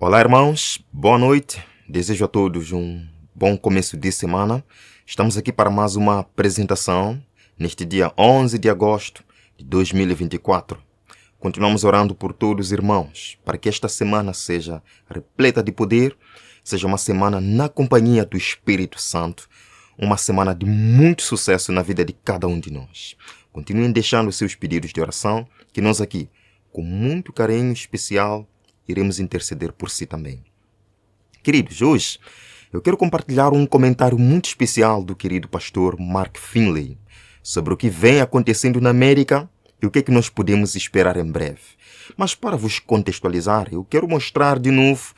Olá, irmãos, boa noite. Desejo a todos um bom começo de semana. Estamos aqui para mais uma apresentação neste dia 11 de agosto de 2024. Continuamos orando por todos os irmãos para que esta semana seja repleta de poder, seja uma semana na companhia do Espírito Santo, uma semana de muito sucesso na vida de cada um de nós. Continuem deixando seus pedidos de oração, que nós aqui, com muito carinho especial, iremos interceder por si também. Queridos, hoje eu quero compartilhar um comentário muito especial do querido pastor Mark Finley sobre o que vem acontecendo na América e o que é que nós podemos esperar em breve. Mas para vos contextualizar, eu quero mostrar de novo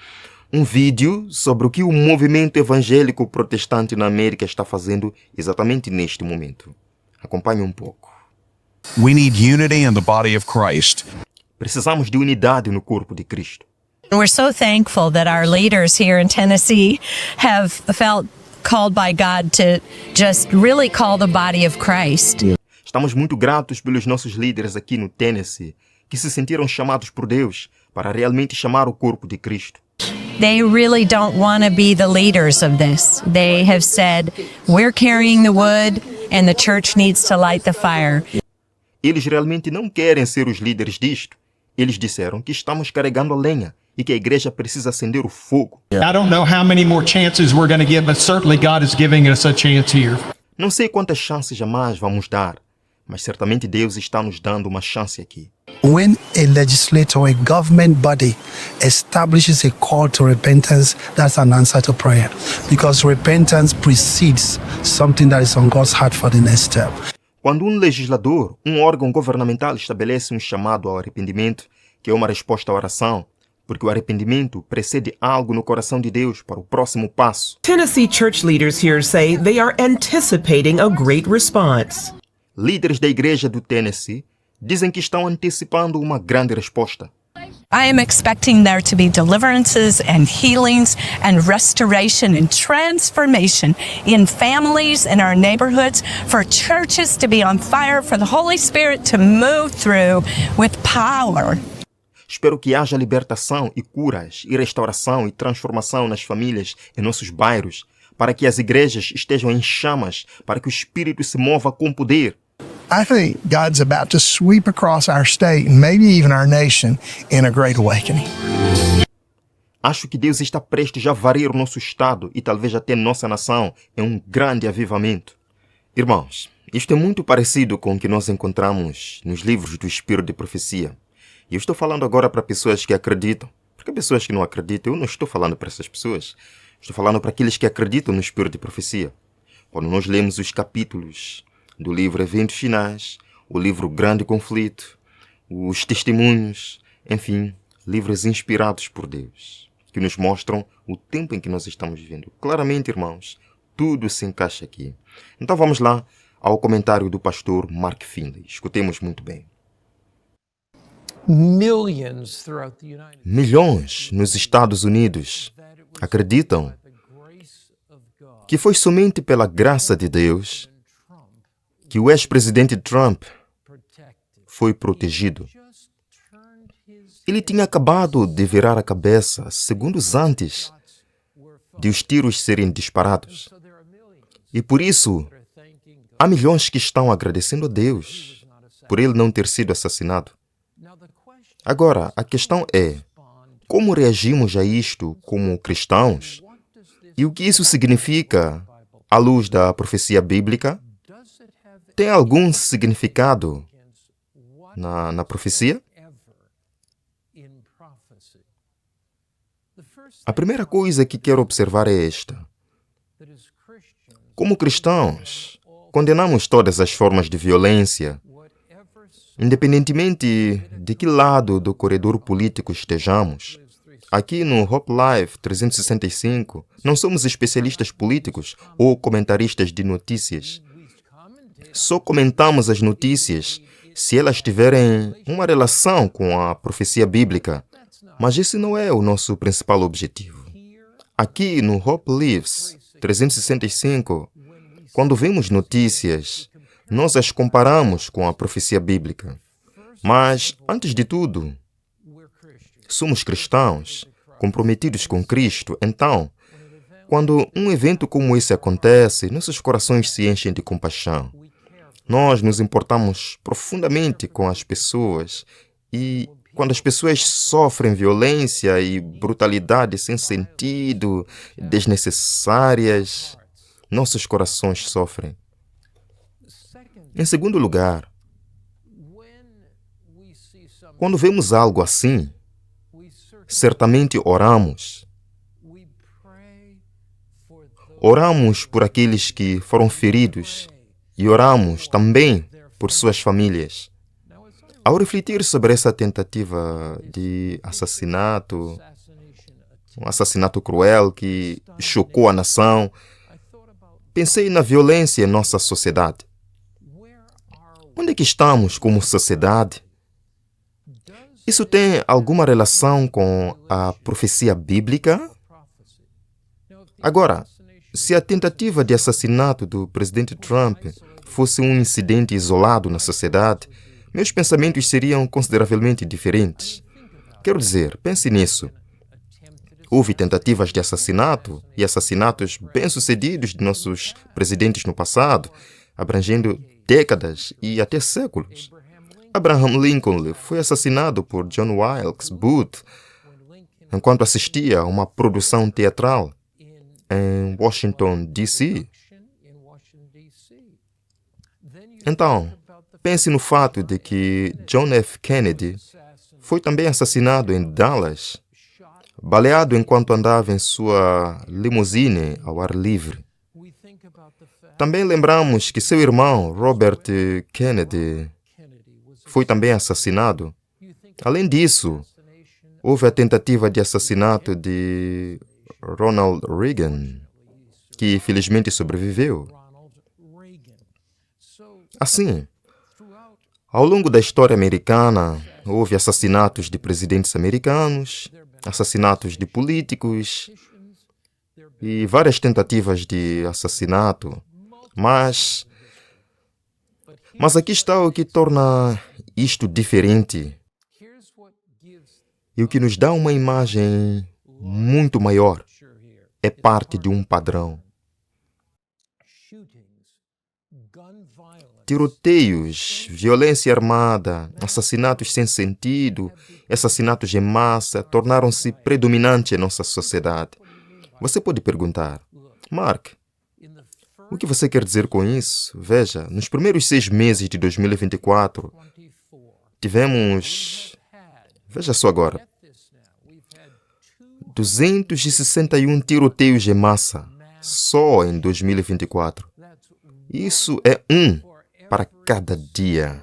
um vídeo sobre o que o movimento evangélico protestante na América está fazendo exatamente neste momento. Acompanhe um pouco. We need unity in the body of Christ. Precisamos de unidade no corpo de Cristo. We're so thankful that our leaders here in Tennessee have felt called by God to just really call the body of Christ. Estamos muito gratos pelos nossos líderes aqui no Tennessee, que se sentiram chamados por Deus para realmente chamar o corpo de Cristo. They really don't want to be the leaders of this. They have said, we're carrying the wood and the church needs to light the fire. Eles realmente não querem ser os líderes disto. Eles disseram que estamos carregando a lenha e que a igreja precisa acender o fogo. I don't know how many more chances we're going to give, but certainly God is giving us a chance here. Não sei quantas chances jamais vamos dar, mas certamente Deus está nos dando uma chance aqui. When a legislator, a government body establishes a call to repentance, that's an answer to prayer. Because repentance precedes something that is on God's heart for the next step. Quando um legislador, um órgão governamental estabelece um chamado ao arrependimento, que é uma resposta à oração, porque o arrependimento precede algo no coração de Deus para o próximo passo. Tennessee church leaders here say they are anticipating a great response. Líderes da igreja do Tennessee dizem que estão antecipando uma grande resposta. I am expecting there to be deliverances and healings and restoration and transformation in families, in our neighborhoods, for churches to be on fire, for the Holy Spirit to move through with power. Espero que haja libertação e curas, e restauração e transformação nas famílias, em nossos bairros, para que as igrejas estejam em chamas, para que o Espírito se mova com poder. I think God's about to sweep across our state and maybe even our nation in a great awakening. Acho que Deus está prestes a varrer o nosso estado e talvez até nossa nação em um grande avivamento. Irmãos, isto é muito parecido com o que nós encontramos nos livros do Espírito de Profecia. E eu estou falando agora para pessoas que acreditam, porque pessoas que não acreditam, eu não estou falando para essas pessoas. Estou falando para aqueles que acreditam no Espírito de Profecia. Quando nós lemos os capítulos do livro Eventos Finais, o livro Grande Conflito, os Testemunhos, enfim, livros inspirados por Deus, que nos mostram o tempo em que nós estamos vivendo. Claramente, irmãos, tudo se encaixa aqui. Então vamos lá ao comentário do pastor Mark Finley. Escutemos muito bem. Milhões nos Estados Unidos acreditam que foi somente pela graça de Deus que o ex-presidente Trump foi protegido. Ele tinha acabado de virar a cabeça segundos antes de os tiros serem disparados. E por isso, há milhões que estão agradecendo a Deus por ele não ter sido assassinado. Agora, a questão é, como reagimos a isto como cristãos? E o que isso significa à luz da profecia bíblica? Tem algum significado na profecia? A primeira coisa que quero observar é esta. Como cristãos, condenamos todas as formas de violência, independentemente de que lado do corredor político estejamos. Aqui no Hope Live 365, não somos especialistas políticos ou comentaristas de notícias. Só comentamos as notícias se elas tiverem uma relação com a profecia bíblica, mas esse não é o nosso principal objetivo. Aqui no Hope Lives 365, quando vemos notícias, nós as comparamos com a profecia bíblica. Mas, antes de tudo, somos cristãos comprometidos com Cristo. Então, quando um evento como esse acontece, nossos corações se enchem de compaixão. Nós nos importamos profundamente com as pessoas e quando as pessoas sofrem violência e brutalidade sem sentido, desnecessárias, nossos corações sofrem. Em segundo lugar, quando vemos algo assim, certamente oramos. Oramos por aqueles que foram feridos e oramos também por suas famílias. Ao refletir sobre essa tentativa de assassinato, um assassinato cruel que chocou a nação, pensei na violência em nossa sociedade. Onde é que estamos como sociedade? Isso tem alguma relação com a profecia bíblica? Agora, se a tentativa de assassinato do presidente Trump fosse um incidente isolado na sociedade, meus pensamentos seriam consideravelmente diferentes. Quero dizer, pense nisso. Houve tentativas de assassinato e assassinatos bem-sucedidos de nossos presidentes no passado, abrangendo décadas e até séculos. Abraham Lincoln foi assassinado por John Wilkes Booth enquanto assistia a uma produção teatral em Washington, D.C. Então, pense no fato de que John F. Kennedy foi também assassinado em Dallas, baleado enquanto andava em sua limusine ao ar livre. Também lembramos que seu irmão, Robert Kennedy, foi também assassinado. Além disso, houve a tentativa de assassinato de Ronald Reagan, que felizmente sobreviveu. Assim, ao longo da história americana, houve assassinatos de presidentes americanos, assassinatos de políticos e várias tentativas de assassinato. Mas aqui está o que torna isto diferente e o que nos dá uma imagem muito maior. É parte de um padrão. Tiroteios, violência armada, assassinatos sem sentido, assassinatos em massa tornaram-se predominantes em nossa sociedade. Você pode perguntar, Mark, o que você quer dizer com isso? Veja, nos primeiros 6 meses de 2024, tivemos, veja só agora, 261 tiroteios em massa, só em 2024. Isso é um para cada dia.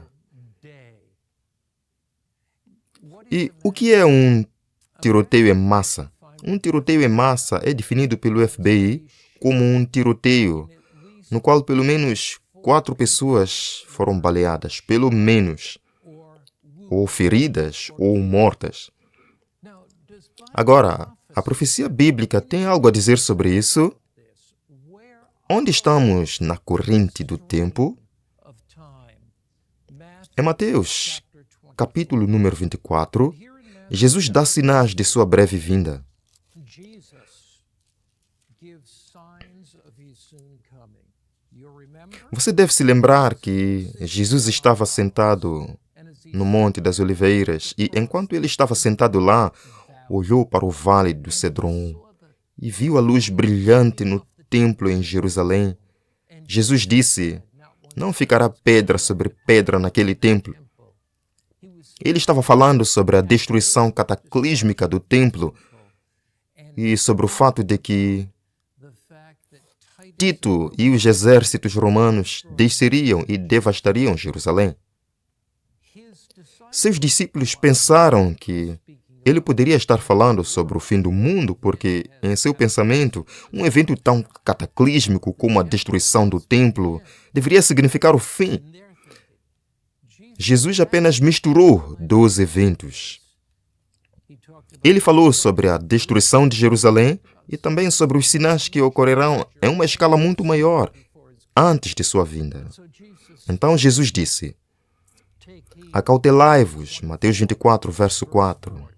E o que é um tiroteio em massa? Um tiroteio em massa é definido pelo FBI como um tiroteio no qual pelo menos 4 pessoas foram baleadas, pelo menos, ou feridas ou mortas. Agora, a profecia bíblica tem algo a dizer sobre isso? Onde estamos na corrente do tempo? Em Mateus, capítulo número 24, Jesus dá sinais de sua breve vinda. Você deve se lembrar que Jesus estava sentado no Monte das Oliveiras e, enquanto ele estava sentado lá, olhou para o Vale do Cedron e viu a luz brilhante no templo em Jerusalém. Jesus disse, não ficará pedra sobre pedra naquele templo. Ele estava falando sobre a destruição cataclísmica do templo e sobre o fato de que Tito e os exércitos romanos desceriam e devastariam Jerusalém. Seus discípulos pensaram que ele poderia estar falando sobre o fim do mundo porque, em seu pensamento, um evento tão cataclísmico como a destruição do templo deveria significar o fim. Jesus apenas misturou 2 eventos. Ele falou sobre a destruição de Jerusalém e também sobre os sinais que ocorrerão em uma escala muito maior antes de sua vinda. Então Jesus disse, acautelai-vos, Mateus 24, verso 4.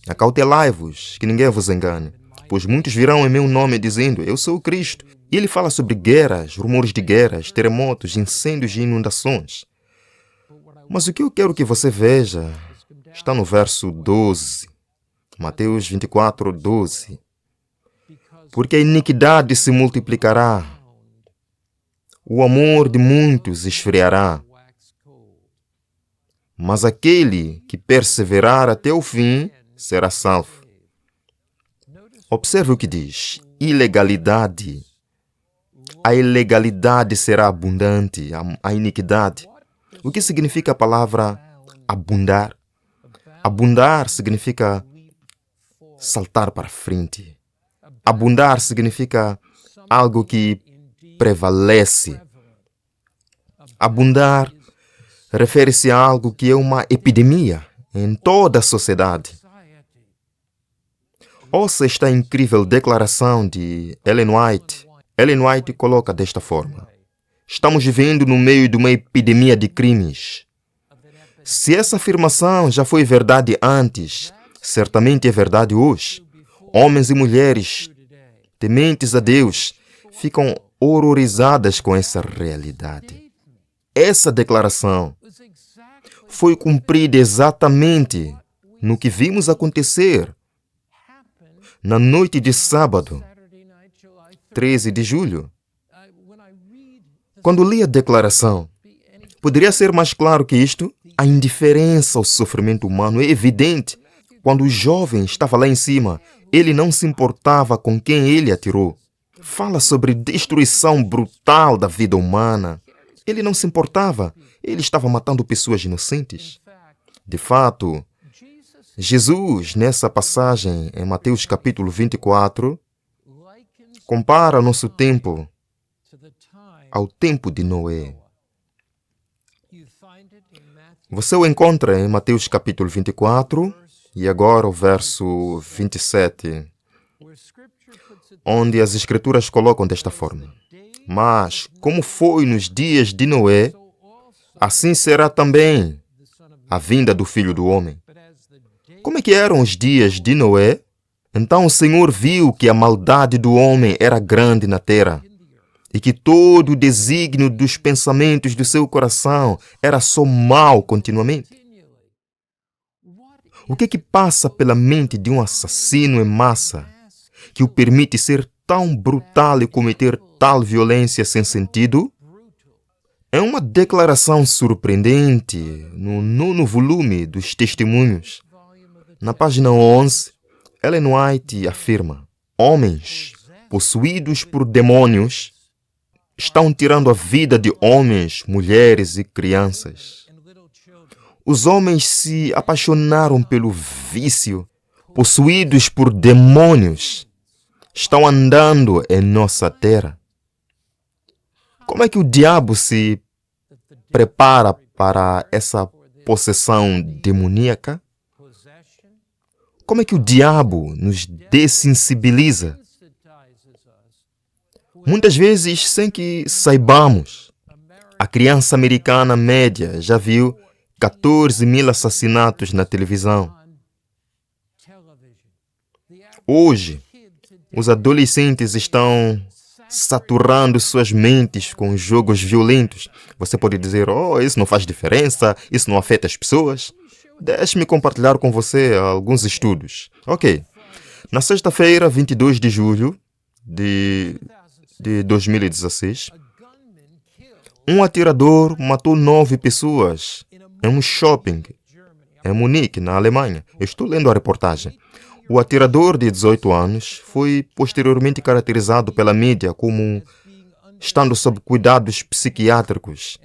Acautelai-vos, que ninguém vos engane, pois muitos virão em meu nome dizendo, eu sou o Cristo. E ele fala sobre guerras, rumores de guerras, terremotos, incêndios e inundações. Mas o que eu quero que você veja está no verso 12, Mateus 24, 12. Porque a iniquidade se multiplicará, o amor de muitos esfriará, mas aquele que perseverar até o fim será salvo. Observe o que diz, ilegalidade. A ilegalidade será abundante, a iniquidade. O que significa a palavra abundar? Abundar significa saltar para frente. Abundar significa algo que prevalece. Abundar refere-se a algo que é uma epidemia em toda a sociedade. Ouça esta incrível declaração de Ellen White. Ellen White coloca desta forma: estamos vivendo no meio de uma epidemia de crimes. Se essa afirmação já foi verdade antes, certamente é verdade hoje. Homens e mulheres tementes a Deus ficam horrorizadas com essa realidade. Essa declaração foi cumprida exatamente no que vimos acontecer na noite de sábado, 13 de julho. Quando li a declaração, poderia ser mais claro que isto? A indiferença ao sofrimento humano é evidente. Quando o jovem estava lá em cima, ele não se importava com quem ele atirou. Fala sobre destruição brutal da vida humana. Ele não se importava. Ele estava matando pessoas inocentes. De fato, Jesus, nessa passagem em Mateus capítulo 24, compara nosso tempo ao tempo de Noé. Você o encontra em Mateus capítulo 24 e agora o verso 27, onde as Escrituras colocam desta forma: mas, como foi nos dias de Noé, assim será também a vinda do Filho do Homem. Como é que eram os dias de Noé? Então o Senhor viu que a maldade do homem era grande na terra, e que todo o desígnio dos pensamentos do seu coração era só mal continuamente. O que passa pela mente de um assassino em massa que o permite ser tão brutal e cometer tal violência sem sentido? É uma declaração surpreendente no 9º volume dos Testemunhos. Na página 11, Ellen White afirma: homens possuídos por demônios estão tirando a vida de homens, mulheres e crianças. Os homens se apaixonaram pelo vício, possuídos por demônios, estão andando em nossa terra. Como é que o diabo se prepara para essa possessão demoníaca? Como é que o diabo nos dessensibiliza? Muitas vezes sem que saibamos. A criança americana média já viu 14.000 assassinatos na televisão. Hoje, os adolescentes estão saturando suas mentes com jogos violentos. Você pode dizer, isso não faz diferença, isso não afeta as pessoas. Deixe-me compartilhar com você alguns estudos. Ok. Na sexta-feira, 22 de julho de 2016, um atirador matou 9 pessoas em um shopping em Munique, na Alemanha. Eu estou lendo a reportagem. O atirador de 18 anos foi posteriormente caracterizado pela mídia como estando sob cuidados psiquiátricos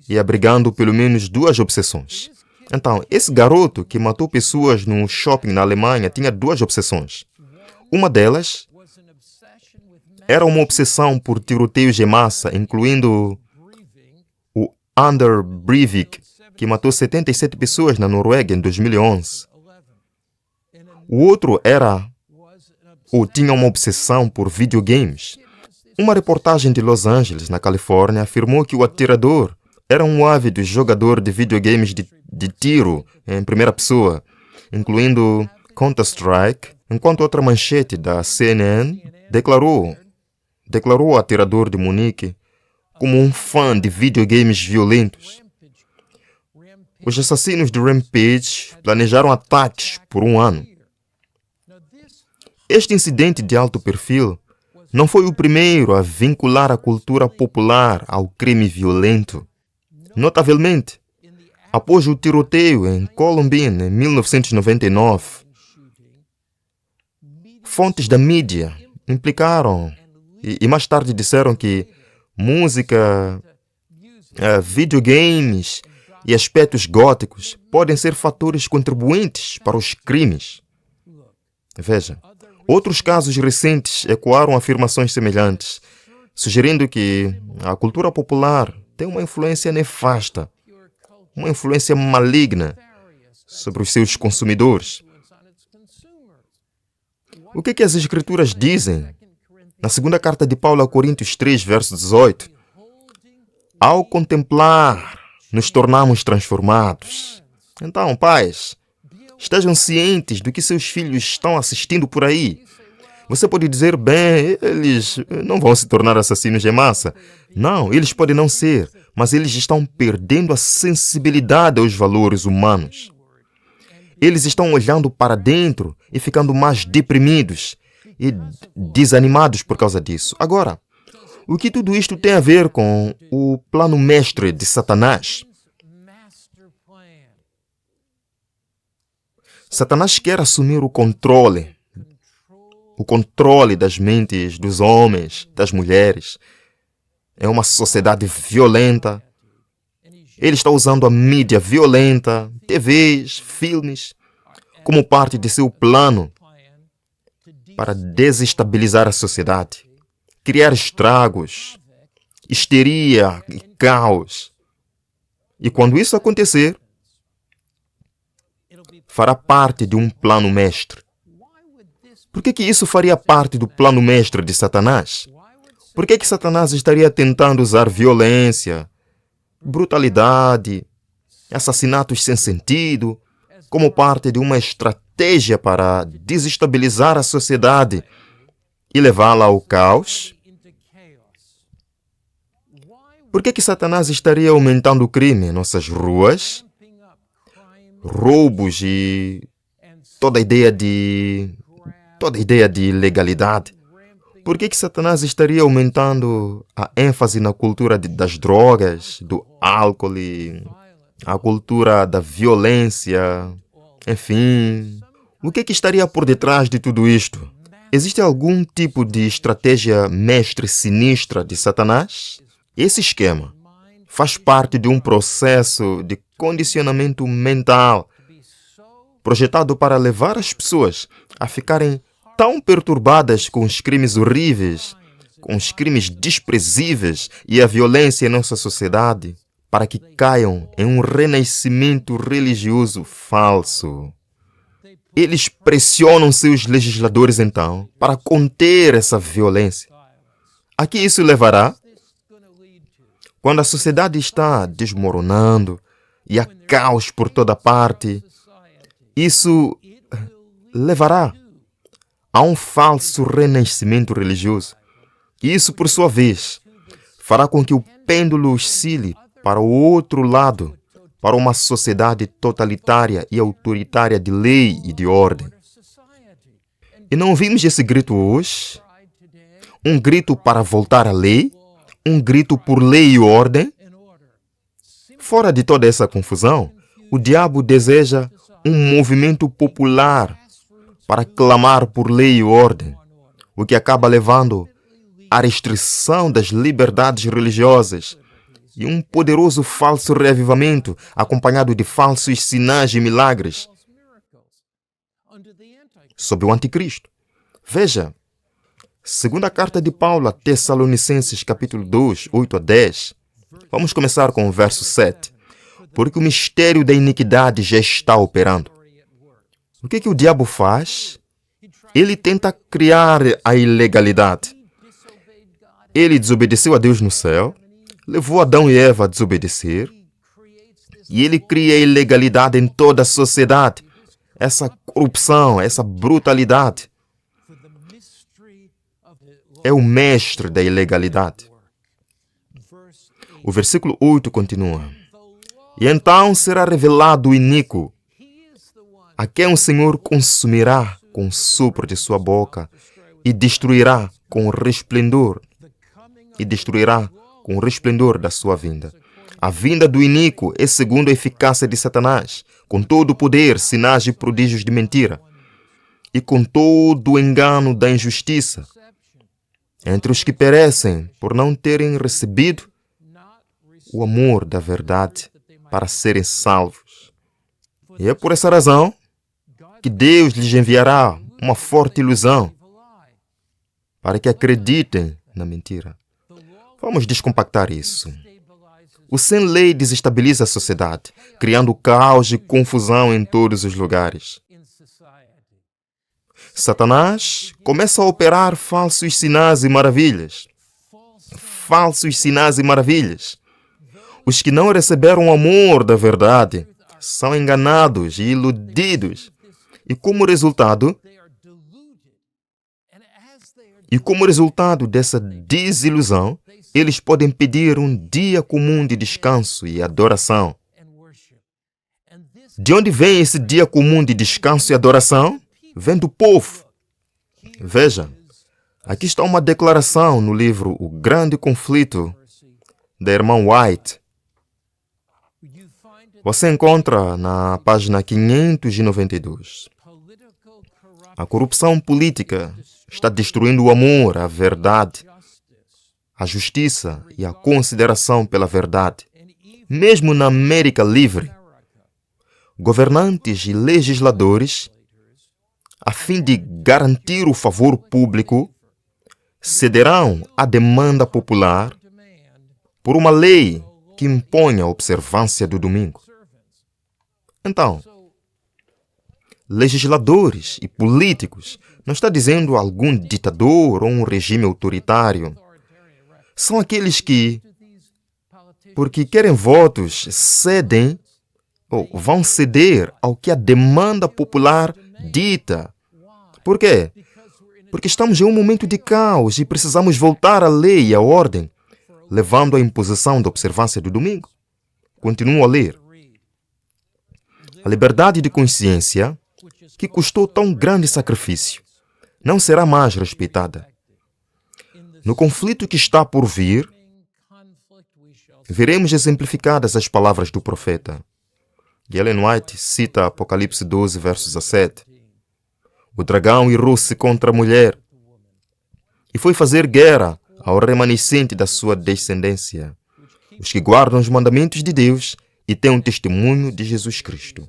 e abrigando pelo menos 2 obsessões. Então, esse garoto que matou pessoas num shopping na Alemanha tinha 2 obsessões. Uma delas era uma obsessão por tiroteios em massa, incluindo o Anders Breivik, que matou 77 pessoas na Noruega em 2011. O outro tinha uma obsessão por videogames. Uma reportagem de Los Angeles, na Califórnia, afirmou que o atirador era um ávido jogador de videogames de tiro em primeira pessoa, incluindo Counter-Strike, enquanto outra manchete da CNN declarou o atirador de Munique como um fã de videogames violentos. Os assassinos de Rampage planejaram ataques por um ano. Este incidente de alto perfil não foi o primeiro a vincular a cultura popular ao crime violento. Notavelmente, após o tiroteio em Columbine em 1999, fontes da mídia implicaram e mais tarde disseram que música, videogames e aspectos góticos podem ser fatores contribuintes para os crimes. Veja, outros casos recentes ecoaram afirmações semelhantes, sugerindo que a cultura popular tem uma influência nefasta, uma influência maligna sobre os seus consumidores. O que as Escrituras dizem? Na segunda carta de Paulo a Coríntios 3, verso 18. Ao contemplar, nos tornamos transformados. Então, pais, estejam cientes do que seus filhos estão assistindo por aí. Você pode dizer, bem, eles não vão se tornar assassinos em massa. Não, eles podem não ser, mas eles estão perdendo a sensibilidade aos valores humanos. Eles estão olhando para dentro e ficando mais deprimidos e desanimados por causa disso. Agora, o que tudo isto tem a ver com o plano mestre de Satanás? Satanás quer assumir o controle das mentes dos homens, das mulheres. É uma sociedade violenta. Ele está usando a mídia violenta, TVs, filmes, como parte de seu plano para desestabilizar a sociedade, criar estragos, histeria e caos. E quando isso acontecer, fará parte de um plano mestre. Por que isso faria parte do plano mestre de Satanás? Por que Satanás estaria tentando usar violência, brutalidade, assassinatos sem sentido, como parte de uma estratégia para desestabilizar a sociedade e levá-la ao caos? Por que Satanás estaria aumentando o crime em nossas ruas? Roubos e toda a ideia de legalidade. Por que Satanás estaria aumentando a ênfase na cultura das drogas, do álcool e a cultura da violência? Enfim, o que estaria por detrás de tudo isto? Existe algum tipo de estratégia mestre sinistra de Satanás? Esse esquema faz parte de um processo de condicionamento mental projetado para levar as pessoas a ficarem tão perturbadas com os crimes horríveis, com os crimes desprezíveis e a violência em nossa sociedade, para que caiam em um renascimento religioso falso. Eles pressionam seus legisladores, então, para conter essa violência. A que isso levará? Quando a sociedade está desmoronando e há caos por toda parte, isso levará a um falso renascimento religioso. Isso, por sua vez, fará com que o pêndulo oscile para o outro lado, para uma sociedade totalitária e autoritária de lei e de ordem. E não ouvimos esse grito hoje? Um grito para voltar à lei? Um grito por lei e ordem? Fora de toda essa confusão, o diabo deseja um movimento popular para clamar por lei e ordem, o que acaba levando à restrição das liberdades religiosas e um poderoso falso reavivamento acompanhado de falsos sinais e milagres sob o anticristo. Veja, segunda carta de Paulo a Tessalonicenses, capítulo 2, 8 a 10. Vamos começar com o verso 7. Porque o mistério da iniquidade já está operando. O que o diabo faz? Ele tenta criar a ilegalidade. Ele desobedeceu a Deus no céu, levou Adão e Eva a desobedecer, e ele cria a ilegalidade em toda a sociedade. essa corrupção, essa brutalidade. É o mestre da ilegalidade. O versículo 8 continua. E então será revelado o iníquo, a quem o Senhor consumirá com o sopro de sua boca e destruirá com o resplendor da sua vinda. A vinda do iníquo é segundo a eficácia de Satanás, com todo o poder, sinais e prodígios de mentira, e com todo o engano da injustiça, entre os que perecem por não terem recebido o amor da verdade para serem salvos. E é por essa razão que Deus lhes enviará uma forte ilusão para que acreditem na mentira. Vamos descompactar isso. O sem-lei desestabiliza a sociedade, criando caos e confusão em todos os lugares. Satanás começa a operar falsos sinais e maravilhas. Falsos sinais e maravilhas. Os que não receberam o amor da verdade são enganados e iludidos. E como resultado dessa desilusão, eles podem pedir um dia comum de descanso e adoração. De onde vem esse dia comum de descanso e adoração? Vem do povo. Veja, aqui está uma declaração no livro O Grande Conflito, da irmã White. Você encontra na página 592. A corrupção política está destruindo o amor, a verdade, a justiça e a consideração pela verdade. Mesmo na América livre, governantes e legisladores, a fim de garantir o favor público, cederão à demanda popular por uma lei que impõe a observância do domingo. Então, legisladores e políticos, não está dizendo algum ditador ou um regime autoritário. São aqueles que, porque querem votos, cedem ou vão ceder ao que a demanda popular dita. Por quê? Porque estamos em um momento de caos e precisamos voltar à lei e à ordem, levando à imposição da observância do domingo. Continuo a ler. A liberdade de consciência, que custou tão grande sacrifício, não será mais respeitada. No conflito que está por vir, veremos exemplificadas as palavras do profeta. Ellen White cita Apocalipse 12, versos 17. O dragão irou-se contra a mulher e foi fazer guerra ao remanescente da sua descendência, os que guardam os mandamentos de Deus e têm um testemunho de Jesus Cristo.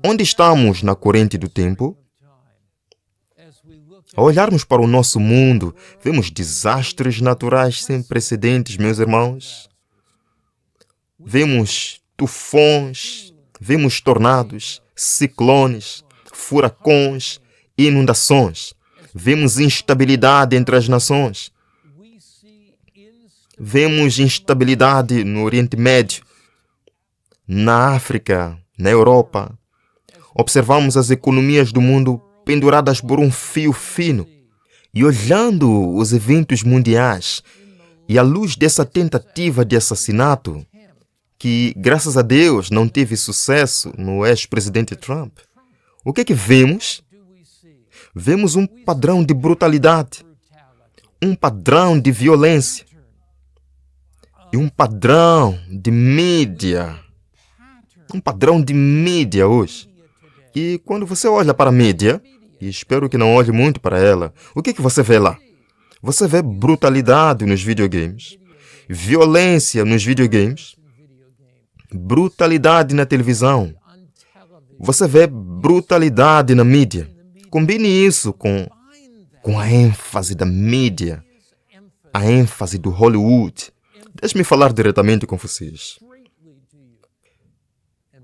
Onde estamos na corrente do tempo? Ao olharmos para o nosso mundo, vemos desastres naturais sem precedentes, meus irmãos. Vemos tufões, vemos tornados, ciclones, furacões, inundações. Vemos instabilidade entre as nações. Vemos instabilidade no Oriente Médio, na África, na Europa. Observamos as economias do mundo penduradas por um fio fino. E olhando os eventos mundiais e à luz dessa tentativa de assassinato, que, graças a Deus, não teve sucesso no ex-presidente Trump, o que é que vemos? Vemos um padrão de brutalidade, um padrão de violência e um padrão de mídia. Um padrão de mídia hoje. E quando você olha para a mídia, e espero que não olhe muito para ela, o que é que você vê lá? Você vê brutalidade nos videogames, violência nos videogames, brutalidade na televisão. Você vê brutalidade na mídia. Combine isso com a ênfase da mídia, a ênfase do Hollywood. Deixe-me falar diretamente com vocês.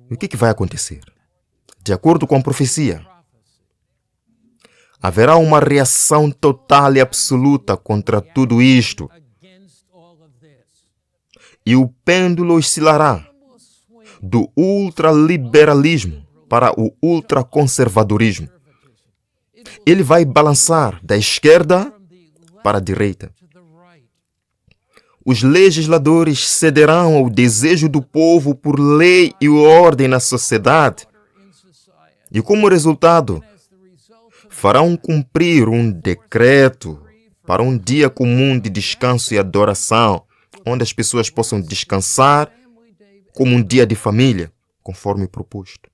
O que vai acontecer? De acordo com a profecia, haverá uma reação total e absoluta contra tudo isto. E o pêndulo oscilará do ultraliberalismo para o ultraconservadorismo. Ele vai balançar da esquerda para a direita. Os legisladores cederão ao desejo do povo por lei e ordem na sociedade. E como resultado, farão cumprir um decreto para um dia comum de descanso e adoração, onde as pessoas possam descansar como um dia de família, conforme proposto.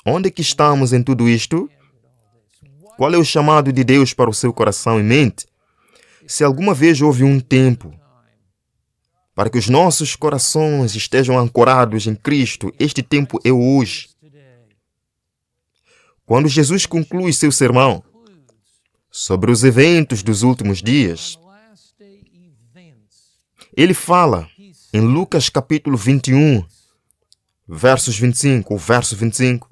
Onde é que estamos em tudo isto? Qual é o chamado de Deus para o seu coração e mente? Se alguma vez houve um tempo para que os nossos corações estejam ancorados em Cristo, este tempo é hoje. Quando Jesus conclui seu sermão sobre os eventos dos últimos dias, ele fala em Lucas capítulo 21, verso 25,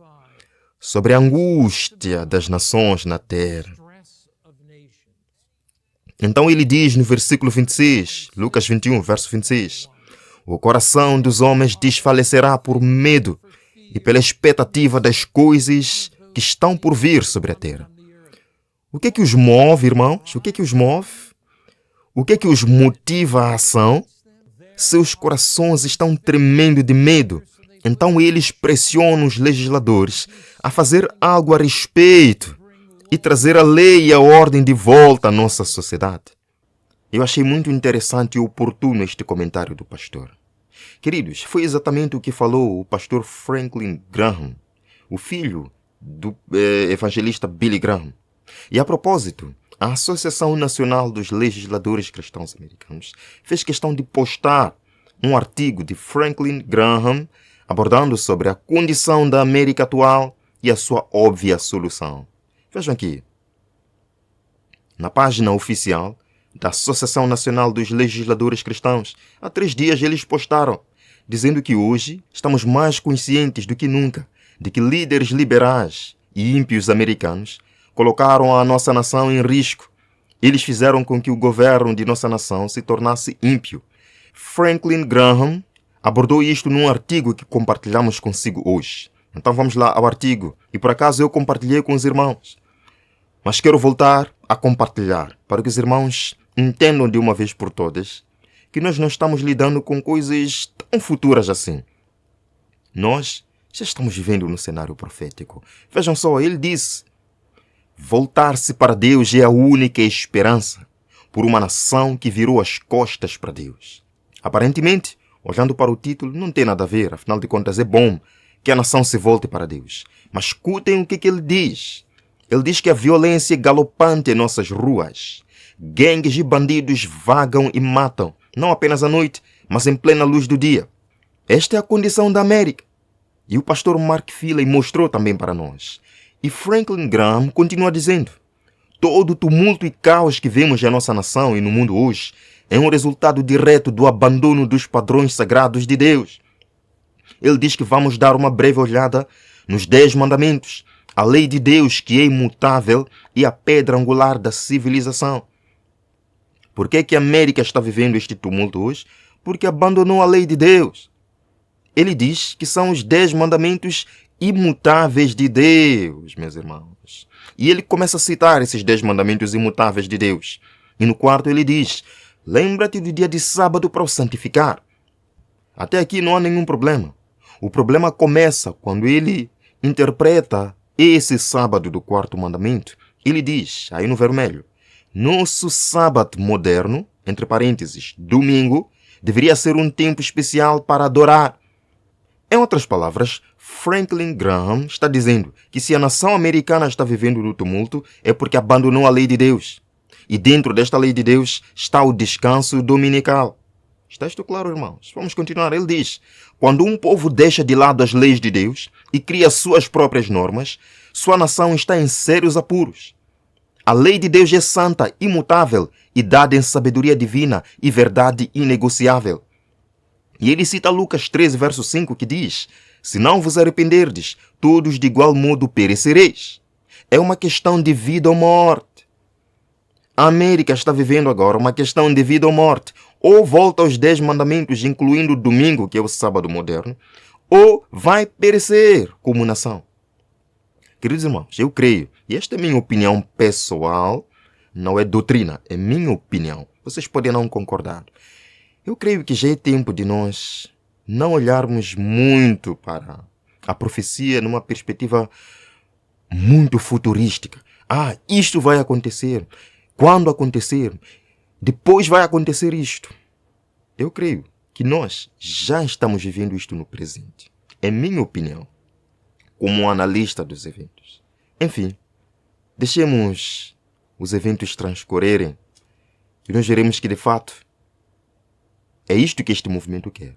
sobre a angústia das nações na terra. Então ele diz no versículo 26, Lucas 21, verso 26, o coração dos homens desfalecerá por medo e pela expectativa das coisas que estão por vir sobre a terra. O que é que os move, irmãos? O que é que os move? O que é que os motiva à ação? Seus corações estão tremendo de medo. Então eles pressionam os legisladores a fazer algo a respeito e trazer a lei e a ordem de volta à nossa sociedade. Eu achei muito interessante e oportuno este comentário do pastor. Queridos, foi exatamente o que falou o pastor Franklin Graham, o filho do evangelista Billy Graham. E a propósito, a Associação Nacional dos Legisladores Cristãos Americanos fez questão de postar um artigo de Franklin Graham abordando sobre a condição da América atual e a sua óbvia solução. Vejam aqui. Na página oficial da Associação Nacional dos Legisladores Cristãos, há 3 dias eles postaram, dizendo que hoje estamos mais conscientes do que nunca de que líderes liberais e ímpios americanos colocaram a nossa nação em risco. Eles fizeram com que o governo de nossa nação se tornasse ímpio. Franklin Graham abordou isto num artigo que compartilhamos consigo hoje. Então vamos lá ao artigo. E por acaso eu compartilhei com os irmãos. Mas quero voltar a compartilhar para que os irmãos entendam de uma vez por todas que nós não estamos lidando com coisas tão futuras assim. Nós já estamos vivendo no cenário profético. Vejam só, ele disse: voltar-se para Deus é a única esperança por uma nação que virou as costas para Deus. Aparentemente, olhando para o título, não tem nada a ver. Afinal de contas, é bom que a nação se volte para Deus. Mas escutem o que ele diz. Ele diz que a violência é galopante em nossas ruas. Gangues e bandidos vagam e matam, não apenas à noite, mas em plena luz do dia. Esta é a condição da América. E o pastor Mark Feeley mostrou também para nós. E Franklin Graham continua dizendo: todo o tumulto e caos que vemos na nossa nação e no mundo hoje é um resultado direto do abandono dos padrões sagrados de Deus. Ele diz que vamos dar uma breve olhada nos 10 mandamentos, a lei de Deus que é imutável e a pedra angular da civilização. Por que a América está vivendo este tumulto hoje? Porque abandonou a lei de Deus. Ele diz que são os 10 mandamentos imutáveis de Deus, meus irmãos. E ele começa a citar esses 10 mandamentos imutáveis de Deus. E no 4º ele diz: lembra-te do dia de sábado para o santificar. Até aqui não há nenhum problema. O problema começa quando ele interpreta esse sábado do 4º mandamento. Ele diz, aí no vermelho: nosso sábado moderno, entre parênteses, domingo, deveria ser um tempo especial para adorar. Em outras palavras, Franklin Graham está dizendo que se a nação americana está vivendo no tumulto é porque abandonou a lei de Deus. E dentro desta lei de Deus está o descanso dominical. Está isto claro, irmãos? Vamos continuar. Ele diz: quando um povo deixa de lado as leis de Deus e cria suas próprias normas, sua nação está em sérios apuros. A lei de Deus é santa, imutável e dada em sabedoria divina e verdade inegociável. E ele cita Lucas 13, verso 5, que diz: se não vos arrependerdes, todos de igual modo perecereis. É uma questão de vida ou morte. A América está vivendo agora uma questão de vida ou morte. Ou volta aos 10 mandamentos, incluindo o domingo, que é o sábado moderno, ou vai perecer como nação. Queridos irmãos, eu creio, e esta é minha opinião pessoal, não é doutrina, é minha opinião. Vocês podem não concordar. Eu creio que já é tempo de nós não olharmos muito para a profecia numa perspectiva muito futurística. Ah, isto vai acontecer. Quando acontecer, depois vai acontecer isto. Eu creio que nós já estamos vivendo isto no presente. É minha opinião, como um analista dos eventos. Enfim, deixemos os eventos transcorrerem e nós veremos que, de fato, é isto que este movimento quer.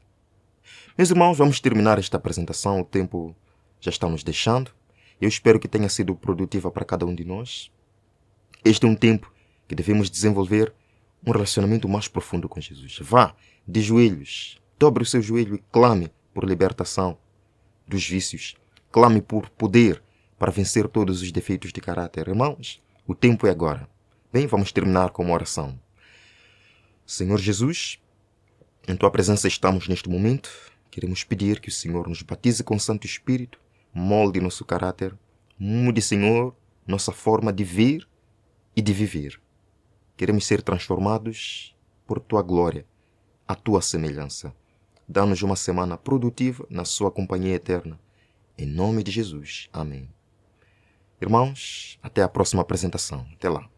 Meus irmãos, vamos terminar esta apresentação. O tempo já está nos deixando. Eu espero que tenha sido produtiva para cada um de nós. Este é um tempo que devemos desenvolver um relacionamento mais profundo com Jesus. Vá de joelhos, dobre o seu joelho e clame por libertação dos vícios. Clame por poder para vencer todos os defeitos de caráter. Irmãos, o tempo é agora. Bem, vamos terminar com uma oração. Senhor Jesus, em Tua presença estamos neste momento. Queremos pedir que o Senhor nos batize com o Santo Espírito, molde nosso caráter, mude, Senhor, nossa forma de ver e de viver. Queremos ser transformados por Tua glória, a Tua semelhança. Dá-nos uma semana produtiva na Sua companhia eterna. Em nome de Jesus. Amém. Irmãos, até a próxima apresentação. Até lá.